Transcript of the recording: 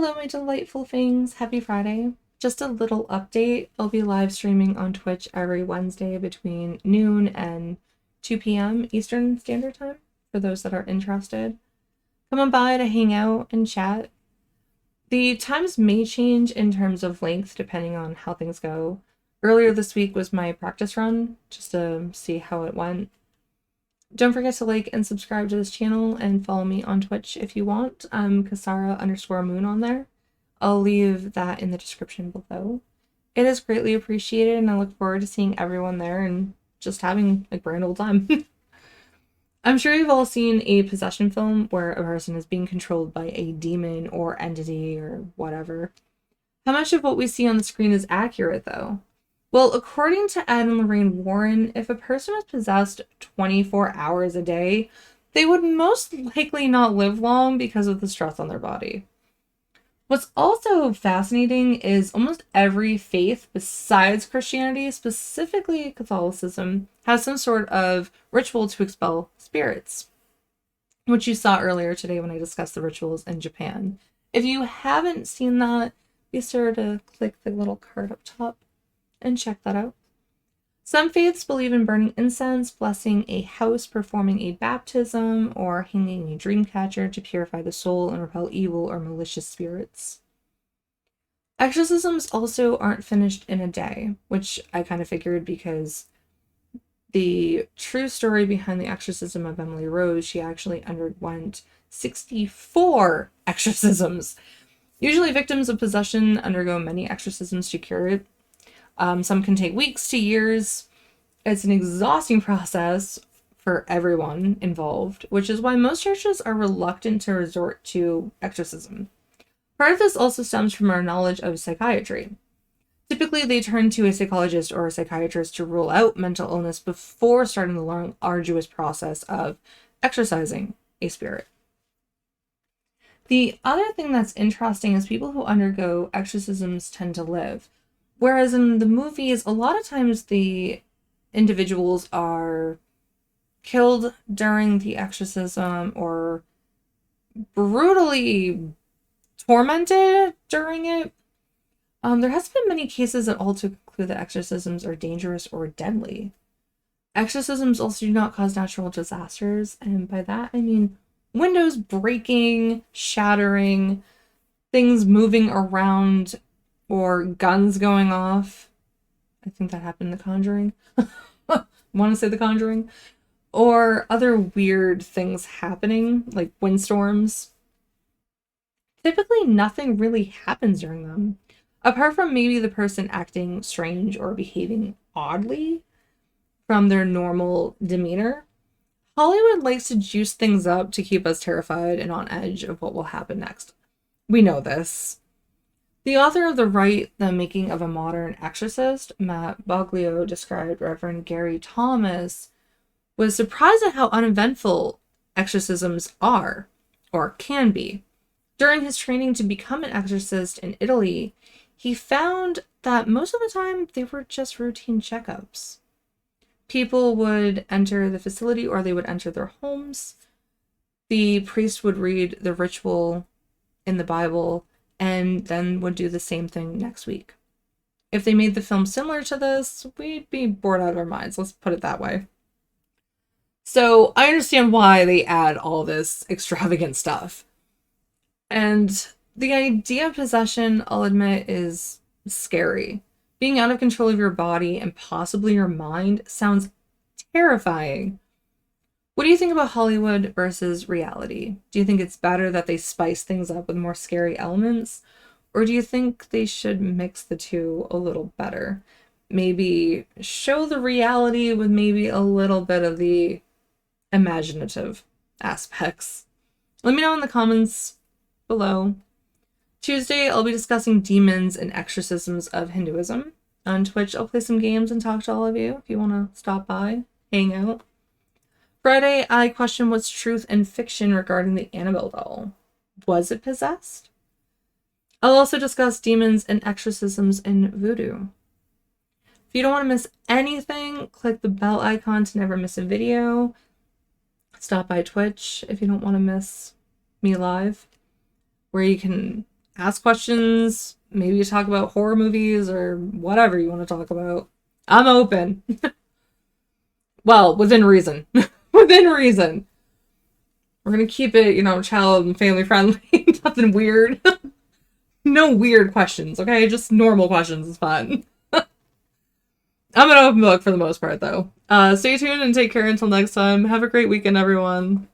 Hello, my delightful things. Happy Friday. Just a little update. I'll be live streaming on Twitch every Wednesday between noon and 2 p.m. Eastern Standard Time for those that are interested. Come on by to hang out and chat. The times may change in terms of length depending on how things go. Earlier this week was my practice run just to see how it went. Don't forget to like and subscribe to this channel and follow me on Twitch if you want. I'm Kasara_moon on there. I'll leave that in the description below. It is greatly appreciated and I look forward to seeing everyone there and just having a grand old time. I'm sure you've all seen a possession film where a person is being controlled by a demon or entity or whatever. How much of what we see on the screen is accurate though? Well, according to Ed and Lorraine Warren, if a person was possessed 24 hours a day, they would most likely not live long because of the stress on their body. What's also fascinating is almost every faith besides Christianity, specifically Catholicism, has some sort of ritual to expel spirits, which you saw earlier today when I discussed the rituals in Japan. If you haven't seen that, be sure to click the little card up top and check that out. Some faiths believe in burning incense, blessing a house, performing a baptism, or hanging a dream catcher to purify the soul and repel evil or malicious spirits. Exorcisms also aren't finished in a day, which I kind of figured because the true story behind the exorcism of Emily Rose, she actually underwent 64 exorcisms. Usually victims of possession undergo many exorcisms to cure it. Some can take weeks to years. It's an exhausting process for everyone involved, which is why most churches are reluctant to resort to exorcism. Part of this also stems from our knowledge of psychiatry. Typically, they turn to a psychologist or a psychiatrist to rule out mental illness before starting the long, arduous process of exorcising a spirit. The other thing that's interesting is people who undergo exorcisms tend to live. Whereas in the movies, a lot of times the individuals are killed during the exorcism or brutally tormented during it. There hasn't been many cases at all to conclude that exorcisms are dangerous or deadly. Exorcisms also do not cause natural disasters, and by that I mean windows breaking, shattering, things moving around, or guns going off. I think that happened in The Conjuring. Want to say The Conjuring? Or other weird things happening, like windstorms. Typically, nothing really happens during them, apart from maybe the person acting strange or behaving oddly from their normal demeanor. Hollywood likes to juice things up to keep us terrified and on edge of what will happen next. We know this. The author of The Rite, The Making of a Modern Exorcist, Matt Boglio, described Reverend Gary Thomas, was surprised at how uneventful exorcisms are, or can be. During his training to become an exorcist in Italy, he found that most of the time they were just routine checkups. People would enter the facility or they would enter their homes. The priest would read the ritual in the Bible and then would do the same thing next week. If they made the film similar to this, we'd be bored out of our minds. Let's put it that way. So I understand why they add all this extravagant stuff. And the idea of possession, I'll admit, is scary. Being out of control of your body and possibly your mind sounds terrifying. What do you think about Hollywood versus reality? Do you think it's better that they spice things up with more scary elements? Or do you think they should mix the two a little better? Maybe show the reality with maybe a little bit of the imaginative aspects. Let me know in the comments below. Tuesday, I'll be discussing demons and exorcisms of Hinduism. On Twitch, I'll play some games and talk to all of you if you want to stop by, hang out. Friday, I question what's truth and fiction regarding the Annabelle doll. Was it possessed? I'll also discuss demons and exorcisms in voodoo. If you don't want to miss anything, click the bell icon to never miss a video. Stop by Twitch if you don't want to miss me live, where you can Ask questions. Maybe talk about horror movies or whatever you want to talk about. I'm open. Well, within reason. Within reason. We're gonna keep it, child and family friendly. Nothing weird. No weird questions, okay? Just normal questions is fine. I'm an open book for the most part, though. Stay tuned and take care until next time. Have a great weekend, everyone.